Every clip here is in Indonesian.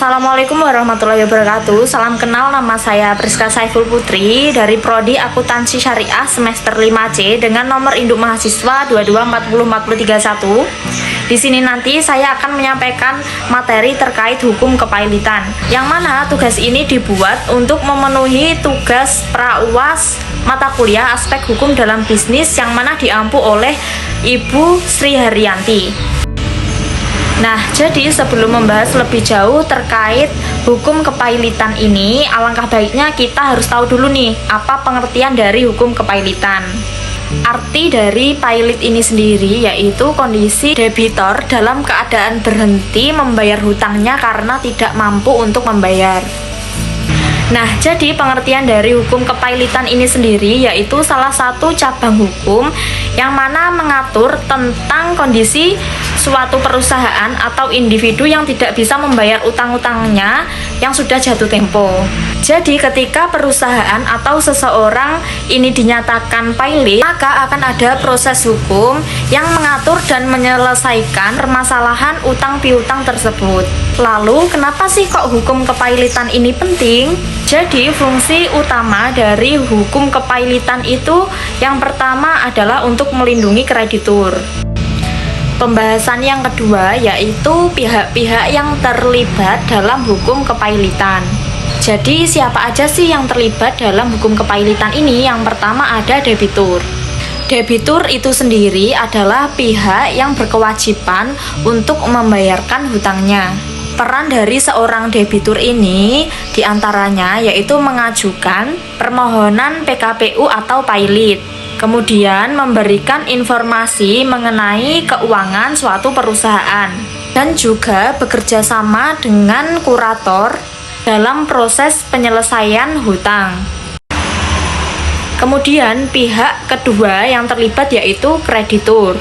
Assalamualaikum warahmatullahi wabarakatuh. Salam kenal, nama saya Priska Saiful Putri dari Prodi Akuntansi Syariah semester 5C dengan nomor induk mahasiswa 22404031. Di sini nanti saya akan menyampaikan materi terkait hukum kepailitan, yang mana tugas ini dibuat untuk memenuhi tugas pra-UAS mata kuliah aspek hukum dalam bisnis yang mana diampu oleh Ibu Sri Haryanti. Nah, jadi sebelum membahas lebih jauh terkait hukum kepailitan ini, alangkah baiknya kita harus tahu dulu nih, apa pengertian dari hukum kepailitan. Arti dari pailit ini sendiri yaitu kondisi debitor dalam keadaan berhenti membayar hutangnya karena tidak mampu untuk membayar. Nah, jadi pengertian dari hukum kepailitan ini sendiri yaitu salah satu cabang hukum yang mana mengatur tentang kondisi suatu perusahaan atau individu yang tidak bisa membayar utang-utangnya yang sudah jatuh tempo. Jadi ketika perusahaan atau seseorang ini dinyatakan pailit, maka akan ada proses hukum yang mengatur dan menyelesaikan permasalahan utang piutang tersebut. Lalu kenapa sih kok hukum kepailitan ini penting? Jadi fungsi utama dari hukum kepailitan itu yang pertama adalah untuk melindungi kreditur. Pembahasan yang kedua yaitu pihak-pihak yang terlibat dalam hukum kepailitan. Jadi siapa aja sih yang terlibat dalam hukum kepailitan ini? Yang pertama ada debitur. Debitur itu sendiri adalah pihak yang berkewajiban untuk membayarkan hutangnya. Peran dari seorang debitur ini diantaranya yaitu mengajukan permohonan PKPU atau pailit, kemudian memberikan informasi mengenai keuangan suatu perusahaan, dan juga bekerja sama dengan kurator dalam proses penyelesaian hutang. Kemudian pihak kedua yang terlibat yaitu kreditur.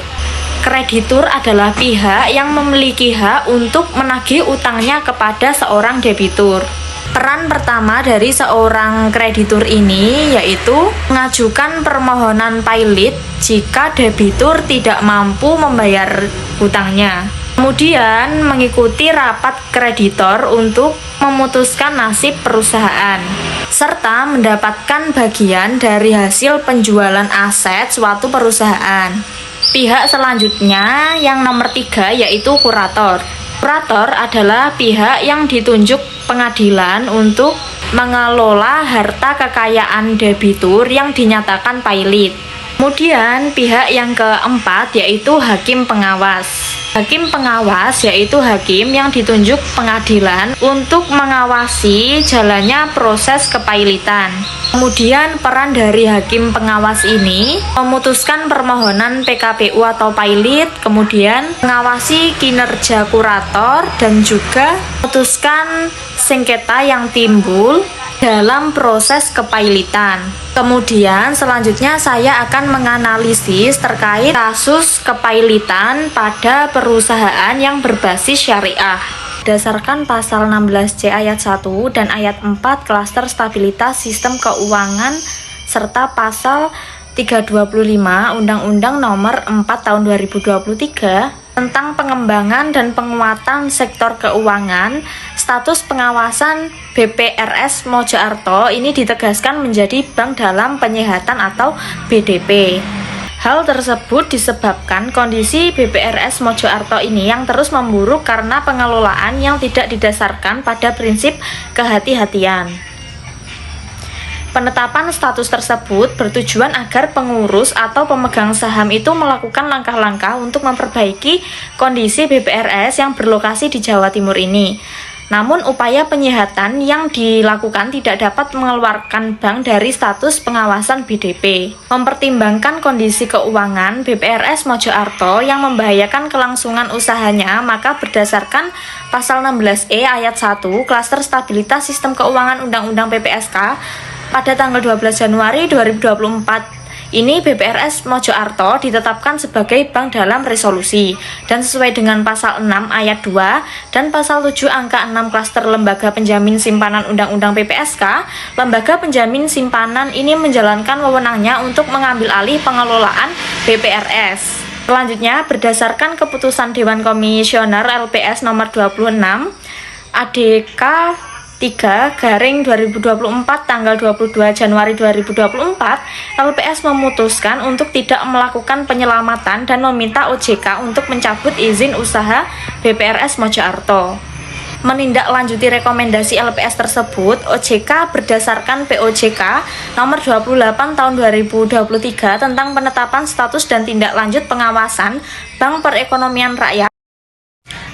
Kreditur adalah pihak yang memiliki hak untuk menagih utangnya kepada seorang debitur. Peran pertama dari seorang kreditur ini yaitu mengajukan permohonan pailit jika debitur tidak mampu membayar hutangnya. Kemudian mengikuti rapat kreditor untuk memutuskan nasib perusahaan, serta mendapatkan bagian dari hasil penjualan aset suatu perusahaan. Pihak selanjutnya yang nomor 3 yaitu kurator. Kurator adalah pihak yang ditunjuk pengadilan untuk mengelola harta kekayaan debitur yang dinyatakan pailit. Kemudian pihak yang keempat yaitu hakim pengawas. Hakim pengawas yaitu hakim yang ditunjuk pengadilan untuk mengawasi jalannya proses kepailitan. Kemudian peran dari hakim pengawas ini memutuskan permohonan PKPU atau pailit, kemudian mengawasi kinerja kurator dan juga memutuskan sengketa yang timbul dalam proses kepailitan. Kemudian selanjutnya saya akan menganalisis terkait kasus kepailitan pada perusahaan yang berbasis syariah. Berdasarkan pasal 16C ayat 1 dan ayat 4 klaster stabilitas sistem keuangan serta pasal 325 Undang-Undang Nomor 4 Tahun 2023 tentang pengembangan dan penguatan sektor keuangan, status pengawasan BPRS Mojokerto ini ditegaskan menjadi bank dalam penyihatan atau BDP. Hal tersebut disebabkan kondisi BPRS Mojokerto ini yang terus memburuk karena pengelolaan yang tidak didasarkan pada prinsip kehati-hatian. Penetapan status tersebut bertujuan agar pengurus atau pemegang saham itu melakukan langkah-langkah untuk memperbaiki kondisi BPRS yang berlokasi di Jawa Timur ini. Namun upaya penyihatan yang dilakukan tidak dapat mengeluarkan bank dari status pengawasan BDP. Mempertimbangkan kondisi keuangan BPRS Mojokerto yang membahayakan kelangsungan usahanya, maka berdasarkan pasal 16E ayat 1 klaster stabilitas sistem keuangan Undang-Undang PPSK pada tanggal 12 Januari 2024 ini BPRS Mojokerto ditetapkan sebagai bank dalam resolusi dan sesuai dengan pasal 6 ayat 2 dan pasal 7 angka 6 klaster lembaga penjamin simpanan Undang-Undang PPSK, lembaga penjamin simpanan ini menjalankan wewenangnya untuk mengambil alih pengelolaan BPRS. Selanjutnya, berdasarkan keputusan Dewan Komisioner LPS nomor 26 ADK 3/2024 tanggal 22 Januari 2024, LPS memutuskan untuk tidak melakukan penyelamatan dan meminta OJK untuk mencabut izin usaha BPRS Mojokerto. Menindaklanjuti rekomendasi LPS tersebut, OJK berdasarkan POJK nomor 28 tahun 2023 tentang penetapan status dan tindak lanjut pengawasan Bank Perekonomian Rakyat.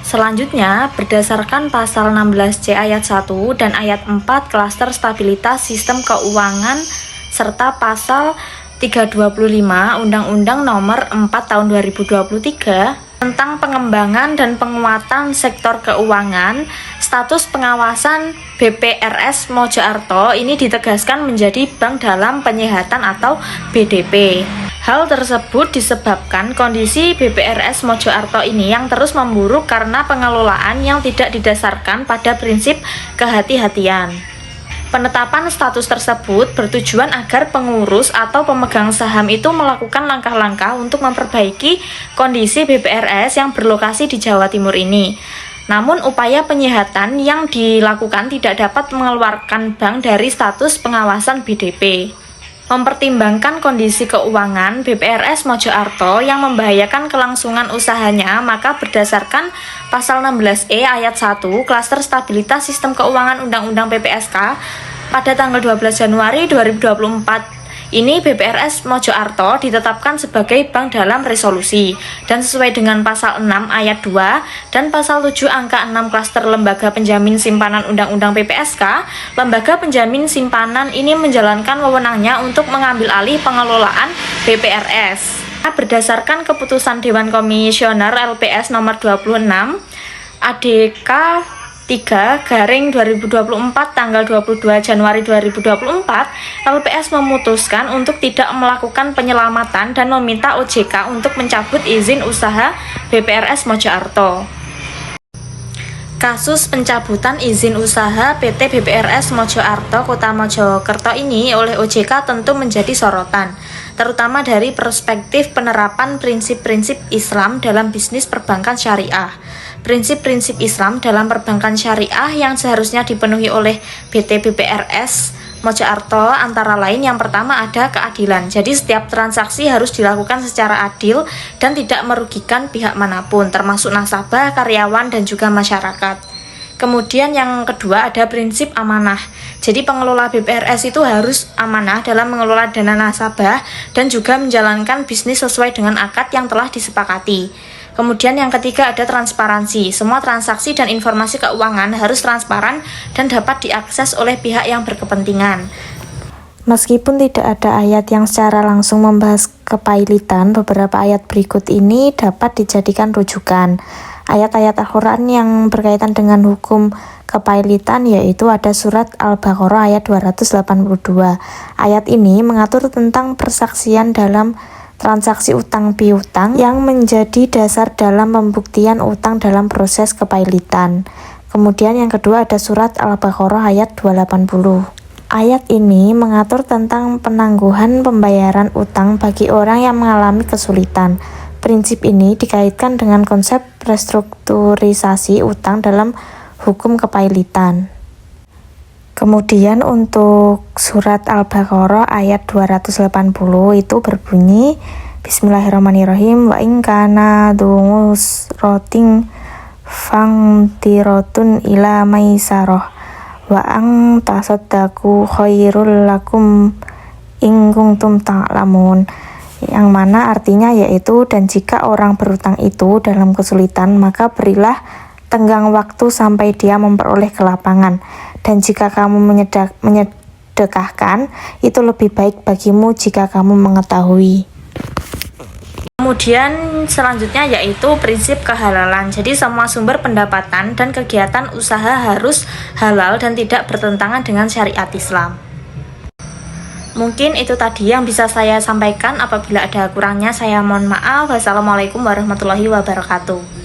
Selanjutnya, berdasarkan pasal 16C ayat 1 dan ayat 4 Klaster Stabilitas Sistem Keuangan serta pasal 325 Undang-Undang Nomor 4 Tahun 2023 tentang pengembangan dan penguatan sektor keuangan, status pengawasan BPRS Mojokerto ini ditegaskan menjadi bank dalam penyihatan atau BDP. Hal tersebut disebabkan kondisi BPRS Mojokerto ini yang terus memburuk karena pengelolaan yang tidak didasarkan pada prinsip kehati-hatian. Penetapan status tersebut bertujuan agar pengurus atau pemegang saham itu melakukan langkah-langkah untuk memperbaiki kondisi BPRS yang berlokasi di Jawa Timur ini. Namun upaya penyihatan yang dilakukan tidak dapat mengeluarkan bank dari status pengawasan BDP. Mempertimbangkan kondisi keuangan BPRS Mojokerto yang membahayakan kelangsungan usahanya, maka berdasarkan pasal 16E ayat 1 Klaster Stabilitas Sistem Keuangan Undang-Undang PPSK pada tanggal 12 Januari 2024 ini BPRS Mojokerto ditetapkan sebagai bank dalam resolusi dan sesuai dengan pasal 6 ayat 2 dan pasal 7 angka 6 Klaster Lembaga Penjamin Simpanan Undang-Undang PPSK, lembaga penjamin simpanan ini menjalankan wewenangnya untuk mengambil alih pengelolaan BPRS. Berdasarkan keputusan Dewan Komisioner LPS nomor 26 ADK 3/2024 tanggal 22 Januari 2024, LPS memutuskan untuk tidak melakukan penyelamatan dan meminta OJK untuk mencabut izin usaha BPRS Mojokerto. Kasus pencabutan izin usaha PT BPRS Mojokerto Kota Mojokerto ini oleh OJK tentu menjadi sorotan, terutama dari perspektif penerapan prinsip-prinsip Islam dalam bisnis perbankan syariah. Prinsip-prinsip Islam dalam perbankan syariah yang seharusnya dipenuhi oleh PT BPRS Mojokerto antara lain yang pertama ada keadilan. Jadi setiap transaksi harus dilakukan secara adil dan tidak merugikan pihak manapun, termasuk nasabah, karyawan, dan juga masyarakat. Kemudian yang kedua ada prinsip amanah. Jadi pengelola BPRS itu harus amanah dalam mengelola dana nasabah dan juga menjalankan bisnis sesuai dengan akad yang telah disepakati. Kemudian yang ketiga ada transparansi. Semua transaksi dan informasi keuangan harus transparan dan dapat diakses oleh pihak yang berkepentingan. Meskipun tidak ada ayat yang secara langsung membahas kepailitan, beberapa ayat berikut ini dapat dijadikan rujukan. Ayat-ayat Al-Quran yang berkaitan dengan hukum kepailitan yaitu ada surat Al-Baqarah ayat 282. Ayat ini mengatur tentang persaksian dalam transaksi utang piutang yang menjadi dasar dalam pembuktian utang dalam proses kepailitan. Kemudian yang kedua ada surat Al-Baqarah ayat 280. Ayat ini mengatur tentang penangguhan pembayaran utang bagi orang yang mengalami kesulitan. Prinsip ini dikaitkan dengan konsep restrukturisasi utang dalam hukum kepailitan. Kemudian untuk surat Al-Baqarah ayat 280 itu berbunyi Bismillahirrahmanirrahim wa in kana dungus roting fangtirotun ila maisarah wa ang tasaddaku khairul lakum in kuntum ta'lamun, yang mana artinya yaitu dan jika orang berutang itu dalam kesulitan maka berilah tenggang waktu sampai dia memperoleh kelapangan, dan jika kamu menyedekahkan itu lebih baik bagimu jika kamu mengetahui. Kemudian selanjutnya yaitu prinsip kehalalan. Jadi semua sumber pendapatan dan kegiatan usaha harus halal dan tidak bertentangan dengan syariat Islam. Mungkin itu tadi yang bisa saya sampaikan. Apabila ada kurangnya saya mohon maaf. Wassalamualaikum warahmatullahi wabarakatuh.